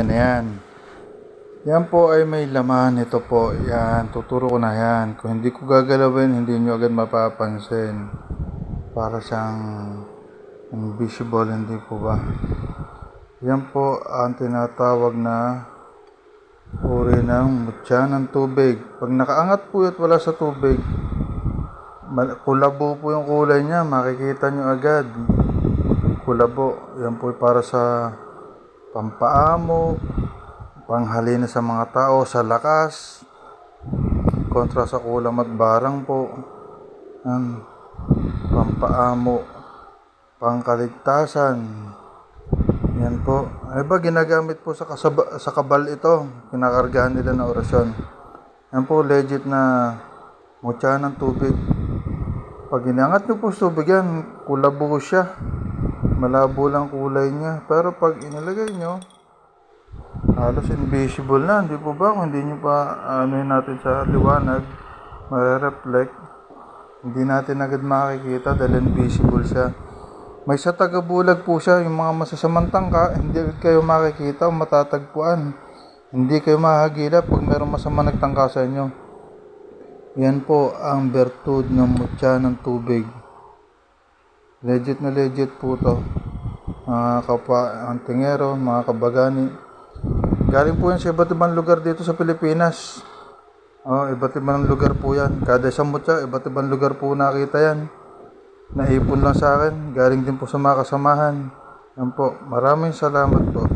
Yan na yan. Yan po ay may laman. Ito po. Yan. Tuturo ko na yan. Kung hindi ko gagalawin, hindi nyo agad mapapansin. Para siyang invisible, hindi po ba? Yan po ang tinatawag na uri ng mutya ng tubig. Pag nakaangat po at wala sa tubig, kulabo po yung kulay niya. Makikita nyo agad. Kulabo. Yan po para sa pampaamo, panghalina sa mga tao, sa lakas, kontra sa kulam at barang po. Yan. Pampaamo, pangkaligtasan. Yan po. Ay ba, ginagamit po sa kabal ito. Kinakargahan nila ng orasyon. Yan po, legit na mutya ng tubig. Pag inangat nyo po sa tubig yan, kulabo siya. Malabo lang kulay niya. Pero pag inilagay nyo, halos invisible na. Hindi po ba? Kung hindi nyo pa anuhin natin sa liwanag, may-reflect. Hindi natin agad makikita dahil invisible siya. May sa tagabulag po siya, yung mga masasamang tangka, hindi kayo makikita o matatagpuan. Hindi kayo mahagilap pag mayroong masama nagtangka sa inyo. Yan po ang bertud ng mutya ng tubig. Legit na legit po to. Mga kapwa-antingero, mga kabagani. Galing po yan sa iba't ibang lugar dito sa Pilipinas. Iba't ibang lugar po yan. Kada isang mutya, iba't ibang lugar po nakita yan. Naipon lang sa akin. Galing din po sa mga kasamahan. Yan po. Maraming salamat po.